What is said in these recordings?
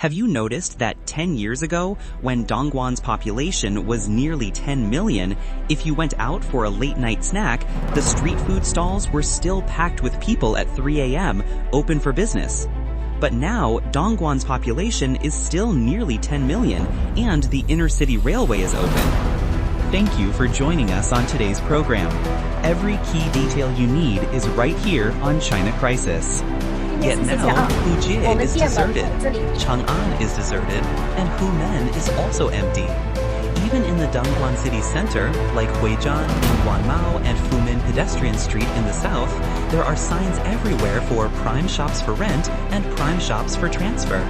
Have you noticed that 10 years ago, when Dongguan's population was nearly 10 million, if you went out for a late-night snack, the street food stalls were still packed with people at 3 a.m., open for business? But now, Dongguan's population is still nearly 10 million, and the inner-city railway is open. Thank you for joining us on today's program. Every key detail you need is right here on China Crisis. Yet now, Hujie is deserted, Chang'an is deserted, and Humen is also empty. Even in the Dongguan city center, like Huijian, Wanmao, and Fumin Pedestrian Street in the south, there are signs everywhere for prime shops for rent and prime shops for transfer.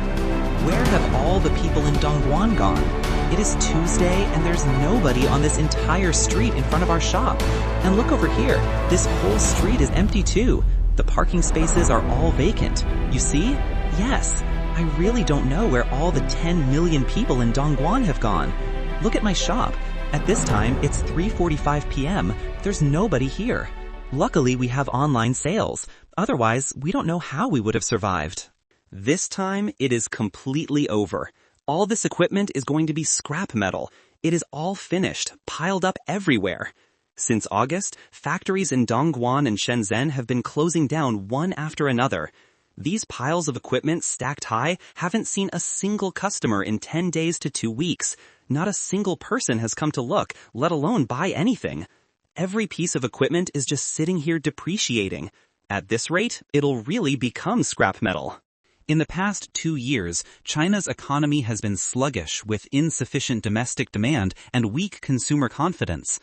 Where have all the people in Dongguan gone? It is Tuesday and there's nobody on this entire street in front of our shop. And look over here, this whole street is empty too. The parking spaces are all vacant. You see? Yes, I really don't know where all the 10 million people in Dongguan have gone. Look at my shop. At this time, it's 3:45 p.m. There's nobody here. Luckily, we have online sales. Otherwise, we don't know how we would have survived. This time, it is completely over. All this equipment is going to be scrap metal. It is all finished, piled up everywhere. Since August, factories in Dongguan and Shenzhen have been closing down one after another. These piles of equipment stacked high haven't seen a single customer in 10 days to 2 weeks. Not a single person has come to look, let alone buy anything. Every piece of equipment is just sitting here depreciating. At this rate, it'll really become scrap metal. In the past 2 years, China's economy has been sluggish with insufficient domestic demand and weak consumer confidence.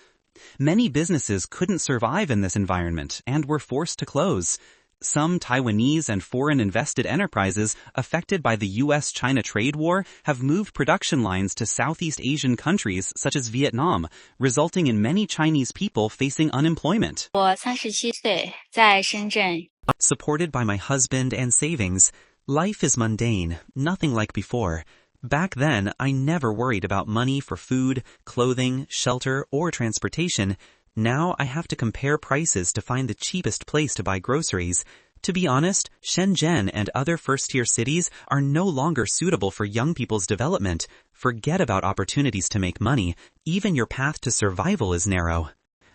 Many businesses couldn't survive in this environment and were forced to close. Some Taiwanese and foreign invested enterprises affected by the U.S.-China trade war have moved production lines to Southeast Asian countries such as Vietnam, resulting in many Chinese people facing unemployment. 我37岁，在深圳。 Supported by my husband and savings, life is mundane, nothing like before. Back then, I never worried about money for food, clothing, shelter, or transportation. Now I have to compare prices to find the cheapest place to buy groceries. To be honest, Shenzhen and other first-tier cities are no longer suitable for young people's development. Forget about opportunities to make money. Even your path to survival is narrow.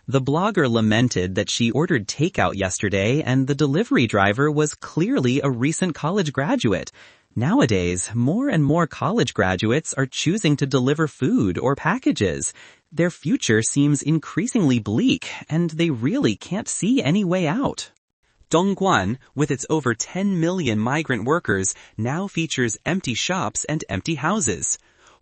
The blogger lamented that she ordered takeout yesterday and the delivery driver was clearly a recent college graduate. Nowadays, more and more college graduates are choosing to deliver food or packages. Their future seems increasingly bleak, and they really can't see any way out. Dongguan, with its over 10 million migrant workers, now features empty shops and empty houses.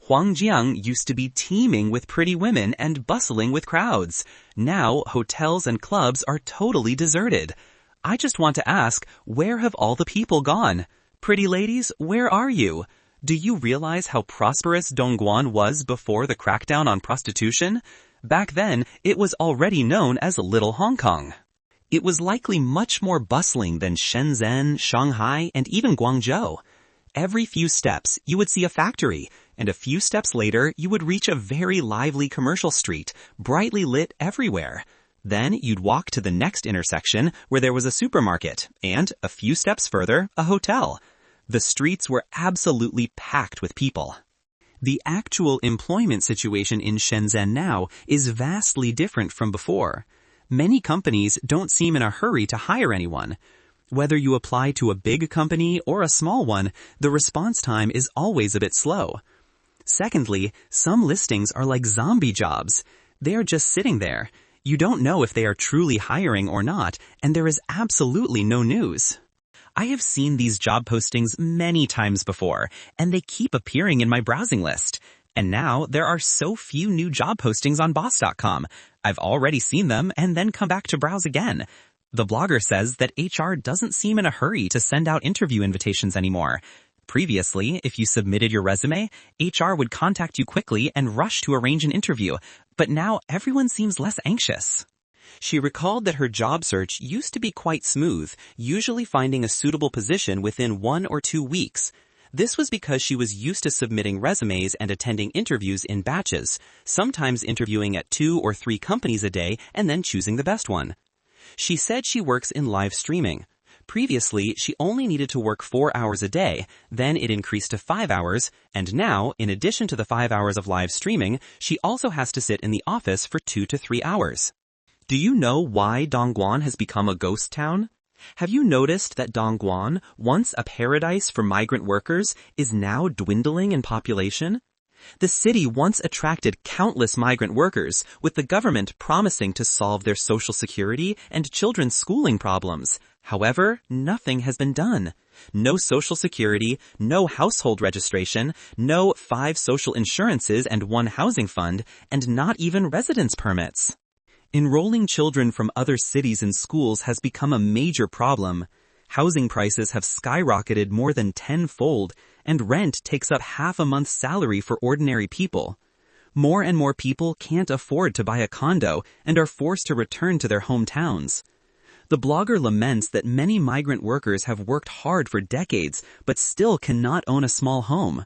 Huangjiang used to be teeming with pretty women and bustling with crowds. Now, hotels and clubs are totally deserted. I just want to ask, where have all the people gone? Pretty ladies, where are you? Do you realize how prosperous Dongguan was before the crackdown on prostitution? Back then, it was already known as Little Hong Kong. It was likely much more bustling than Shenzhen, Shanghai, and even Guangzhou. Every few steps, you would see a factory, and a few steps later, you would reach a very lively commercial street, brightly lit everywhere. Then you'd walk to the next intersection where there was a supermarket, and, a few steps further, a hotel. The streets were absolutely packed with people. The actual employment situation in Shenzhen now is vastly different from before. Many companies don't seem in a hurry to hire anyone. Whether you apply to a big company or a small one, the response time is always a bit slow. Secondly, some listings are like zombie jobs. They are just sitting there. You don't know if they are truly hiring or not, and there is absolutely no news. I have seen these job postings many times before, and they keep appearing in my browsing list. And now there are so few new job postings on Boss.com. I've already seen them and then come back to browse again. The blogger says that HR doesn't seem in a hurry to send out interview invitations anymore. Previously, if you submitted your resume, HR would contact you quickly and rush to arrange an interview. But now everyone seems less anxious. She recalled that her job search used to be quite smooth, usually finding a suitable position within 1 or 2 weeks. This was because she was used to submitting resumes and attending interviews in batches, sometimes interviewing at 2 or 3 companies a day and then choosing the best one. She said she works in live streaming. Previously, she only needed to work 4 hours a day, then it increased to 5 hours, and now, in addition to the 5 hours of live streaming, she also has to sit in the office for 2 to 3 hours. Do you know why Dongguan has become a ghost town? Have you noticed that Dongguan, once a paradise for migrant workers, is now dwindling in population? The city once attracted countless migrant workers, with the government promising to solve their social security and children's schooling problems. However, nothing has been done. No social security, no household registration, no 5 social insurances and 1 housing fund, and not even residence permits. Enrolling children from other cities in schools has become a major problem. Housing prices have skyrocketed more than 10-fold, and rent takes up half a month's salary for ordinary people. More and more people can't afford to buy a condo and are forced to return to their hometowns. The blogger laments that many migrant workers have worked hard for decades but still cannot own a small home.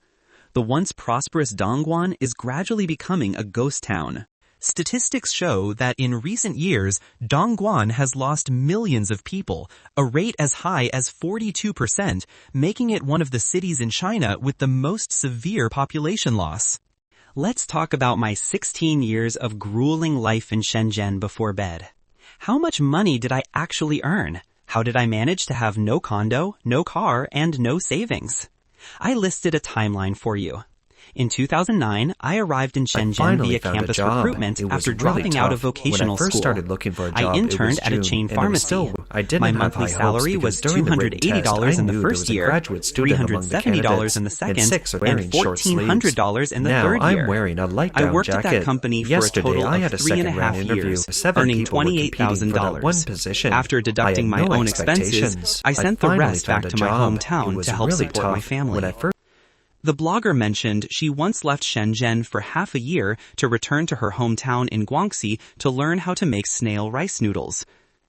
The once prosperous Dongguan is gradually becoming a ghost town. Statistics show that in recent years, Dongguan has lost millions of people, a rate as high as 42%, making it one of the cities in China with the most severe population loss. Let's talk about my 16 years of grueling life in Shenzhen before bed. How much money did I actually earn? How did I manage to have no condo, no car, and no savings? I listed a timeline for you. In 2009, I arrived in Shenzhen via campus recruitment after dropping out of vocational school. I interned at a chain pharmacy. My monthly salary was $280 in the first year, $370 in the second, and $1,400 in the third year. I worked at that company for a total of 3.5 years, earning $28,000. After deducting my own expenses, I sent the rest back to my hometown to help support my family. The blogger mentioned she once left Shenzhen for half a year to return to her hometown in Guangxi to learn how to make snail rice noodles.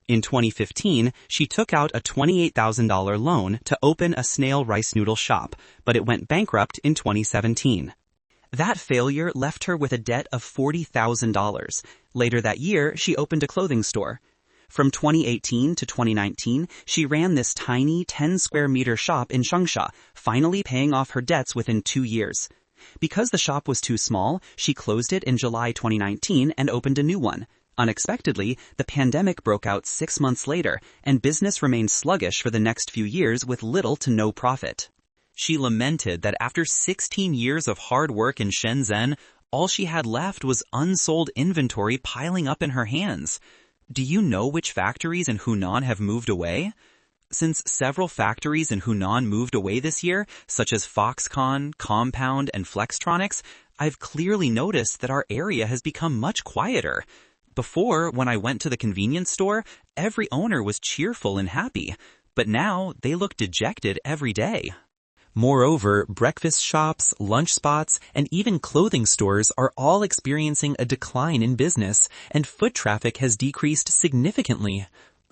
In 2015, she took out a $28,000 loan to open a snail rice noodle shop, but it went bankrupt in 2017. That failure left her with a debt of $40,000. Later that year, she opened a clothing store. From 2018 to 2019, she ran this tiny 10-square-meter shop in Changsha, finally paying off her debts within 2 years. Because the shop was too small, she closed it in July 2019 and opened a new one. Unexpectedly, the pandemic broke out 6 months later, and business remained sluggish for the next few years with little to no profit. She lamented that after 16 years of hard work in Shenzhen, all she had left was unsold inventory piling up in her hands. Do you know which factories in Hunan have moved away? Since several factories in Hunan moved away this year, such as Foxconn, Compound, and Flextronics, I've clearly noticed that our area has become much quieter. Before, when I went to the convenience store, every owner was cheerful and happy, but now they look dejected every day. Moreover, breakfast shops, lunch spots, and even clothing stores are all experiencing a decline in business, and foot traffic has decreased significantly.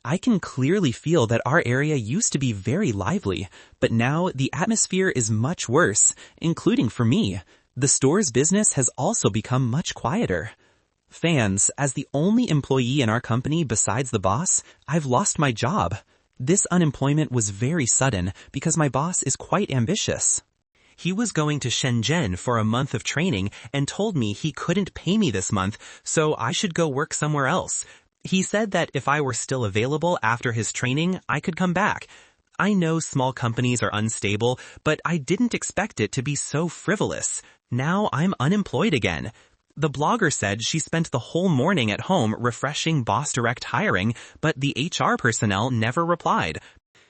I can clearly feel that our area used to be very lively, but now the atmosphere is much worse, including for me. The store's business has also become much quieter. Fans, as the only employee in our company besides the boss, I've lost my job. This unemployment was very sudden because my boss is quite ambitious. He was going to Shenzhen for a month of training and told me he couldn't pay me this month, so I should go work somewhere else. He said that if I were still available after his training, I could come back. I know small companies are unstable, but I didn't expect it to be so frivolous. Now I'm unemployed again. The blogger said she spent the whole morning at home refreshing Boss Direct hiring, but the HR personnel never replied.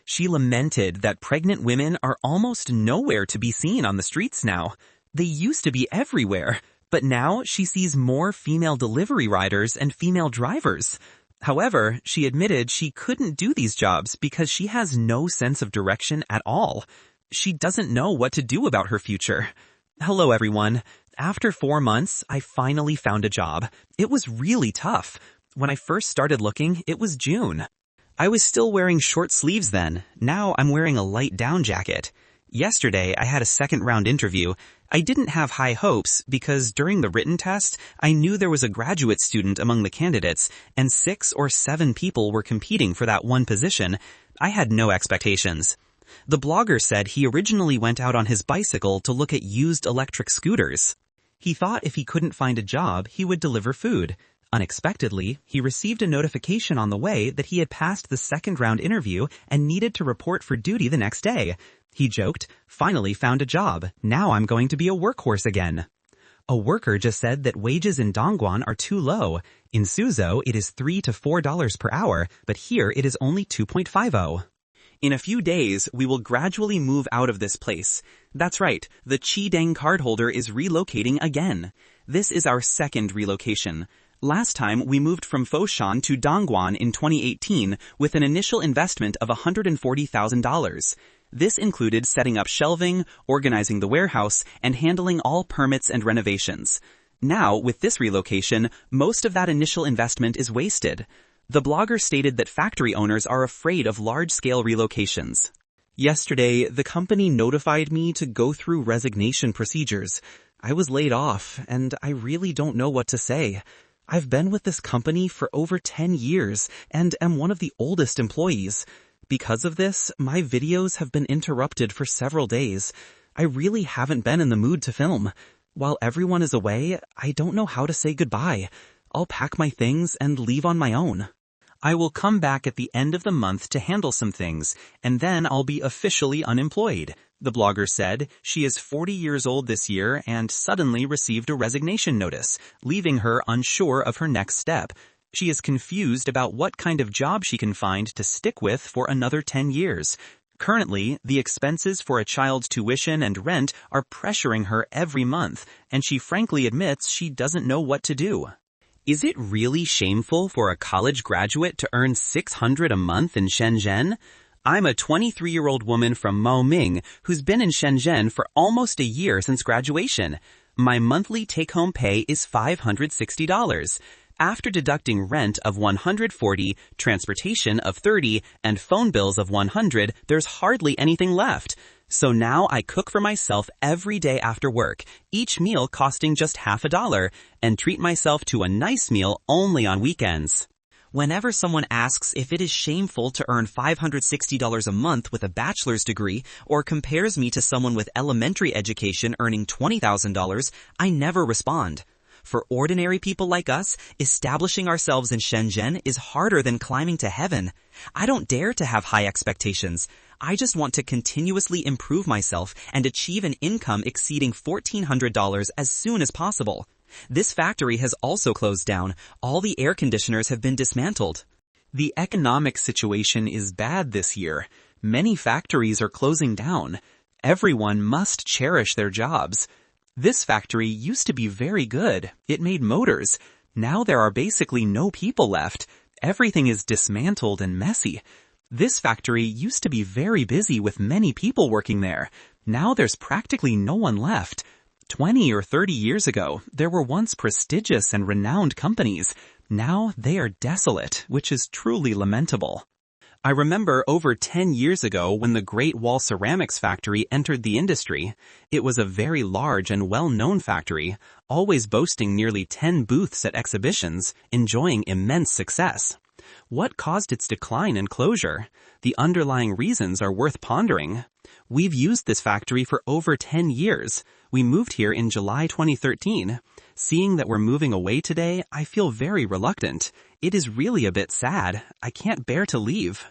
She lamented that pregnant women are almost nowhere to be seen on the streets now. They used to be everywhere, but now she sees more female delivery riders and female drivers. However, she admitted she couldn't do these jobs because she has no sense of direction at all. She doesn't know what to do about her future. Hello, everyone. After 4 months, I finally found a job. It was really tough. When I first started looking, it was June. I was still wearing short sleeves then. Now I'm wearing a light down jacket. Yesterday, I had a second-round interview. I didn't have high hopes because during the written test, I knew there was a graduate student among the candidates, and 6 or 7 people were competing for that one position. I had no expectations. The blogger said he originally went out on his bicycle to look at used electric scooters. He thought if he couldn't find a job, he would deliver food. Unexpectedly, he received a notification on the way that he had passed the second round interview and needed to report for duty the next day. He joked, "Finally found a job. Now I'm going to be a workhorse again." A worker just said that wages in Dongguan are too low. In Suzhou, it is $3 to $4 per hour, but here it is only 2.50. In a few days, we will gradually move out of this place. That's right, the Qideng cardholder is relocating again. This is our second relocation. Last time, we moved from Foshan to Dongguan in 2018 with an initial investment of $140,000. This included setting up shelving, organizing the warehouse, and handling all permits and renovations. Now, with this relocation, most of that initial investment is wasted. The blogger stated that factory owners are afraid of large-scale relocations. Yesterday, the company notified me to go through resignation procedures. I was laid off, and I really don't know what to say. I've been with this company for over 10 years and am one of the oldest employees. Because of this, my videos have been interrupted for several days. I really haven't been in the mood to film. While everyone is away, I don't know how to say goodbye. I'll pack my things and leave on my own. I will come back at the end of the month to handle some things, and then I'll be officially unemployed. The blogger said she is 40 years old this year and suddenly received a resignation notice, leaving her unsure of her next step. She is confused about what kind of job she can find to stick with for another 10 years. Currently, the expenses for a child's tuition and rent are pressuring her every month, and she frankly admits she doesn't know what to do. Is it really shameful for a college graduate to earn $600 a month in Shenzhen? I'm a 23-year-old woman from Maoming who's been in Shenzhen for almost a year since graduation. My monthly take-home pay is $560. After deducting rent of $140, transportation of $30, and phone bills of $100, there's hardly anything left. So now I cook for myself every day after work, each meal costing just $50, and treat myself to a nice meal only on weekends. Whenever someone asks if it is shameful to earn $560 a month with a bachelor's degree or compares me to someone with elementary education earning $20,000, I never respond. For ordinary people like us, establishing ourselves in Shenzhen is harder than climbing to heaven. I don't dare to have high expectations. I just want to continuously improve myself and achieve an income exceeding $1,400 as soon as possible. This factory has also closed down. All the air conditioners have been dismantled. The economic situation is bad this year. Many factories are closing down. Everyone must cherish their jobs. This factory used to be very good. It made motors. Now there are basically no people left. Everything is dismantled and messy. This factory used to be very busy with many people working there. Now there's practically no one left. 20 or 30 years ago, there were once prestigious and renowned companies. Now they are desolate, which is truly lamentable. I remember over 10 years ago when the Great Wall Ceramics factory entered the industry. It was a very large and well-known factory, always boasting nearly 10 booths at exhibitions, enjoying immense success. What caused its decline and closure? The underlying reasons are worth pondering. We've used this factory for over 10 years. We moved here in July 2013. Seeing that we're moving away today, I feel very reluctant. It is really a bit sad. I can't bear to leave.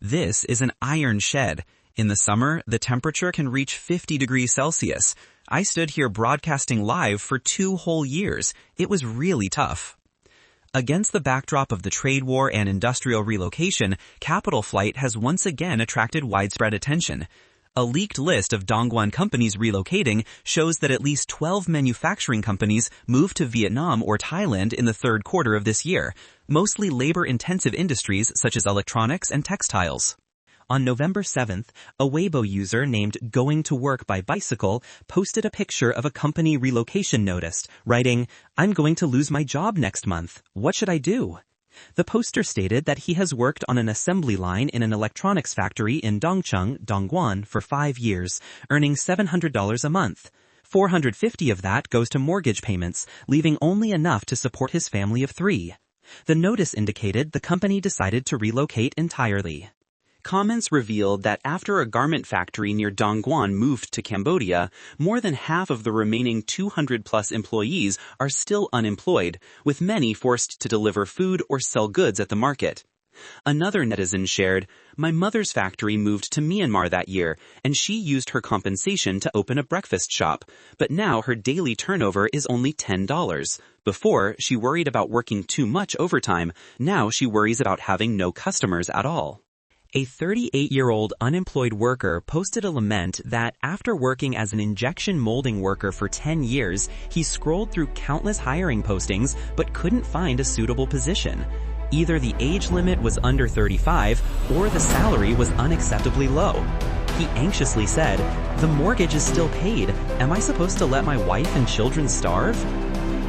This is an iron shed. In the summer, the temperature can reach 50 degrees Celsius. I stood here broadcasting live for 2 whole years. It was really tough. Against the backdrop of the trade war and industrial relocation, capital flight has once again attracted widespread attention. A leaked list of Dongguan companies relocating shows that at least 12 manufacturing companies moved to Vietnam or Thailand in the third quarter of this year, mostly labor-intensive industries such as electronics and textiles. On November 7th, a Weibo user named Going to Work by Bicycle posted a picture of a company relocation notice, writing, "I'm going to lose my job next month. What should I do?" The poster stated that he has worked on an assembly line in an electronics factory in Dongcheng, Dongguan, for 5 years, earning $700 a month. $450 of that goes to mortgage payments, leaving only enough to support his family of 3. The notice indicated the company decided to relocate entirely. Comments revealed that after a garment factory near Dongguan moved to Cambodia, more than half of the remaining 200-plus employees are still unemployed, with many forced to deliver food or sell goods at the market. Another netizen shared, "My mother's factory moved to Myanmar that year, and she used her compensation to open a breakfast shop, but now her daily turnover is only $10. Before, she worried about working too much overtime. Now she worries about having no customers at all." A 38-year-old unemployed worker posted a lament that after working as an injection molding worker for 10 years, he scrolled through countless hiring postings but couldn't find a suitable position. Either the age limit was under 35 or the salary was unacceptably low. He anxiously said, "The mortgage is still paid. Am I supposed to let my wife and children starve?"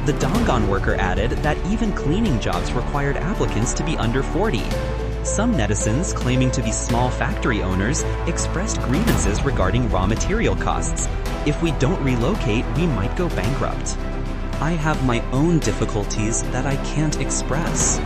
The Dongguan worker added that even cleaning jobs required applicants to be under 40. Some netizens, claiming to be small factory owners, expressed grievances regarding raw material costs. "If we don't relocate, we might go bankrupt. I have my own difficulties that I can't express."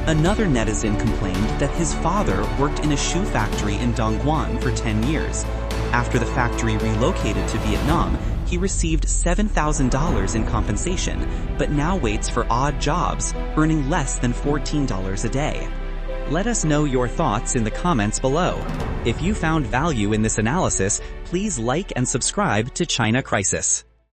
Another netizen complained that his father worked in a shoe factory in Dongguan for 10 years. After the factory relocated to Vietnam, he received $7,000 in compensation, but now waits for odd jobs, earning less than $14 a day. Let us know your thoughts in the comments below. If you found value in this analysis, please like and subscribe to China Crisis.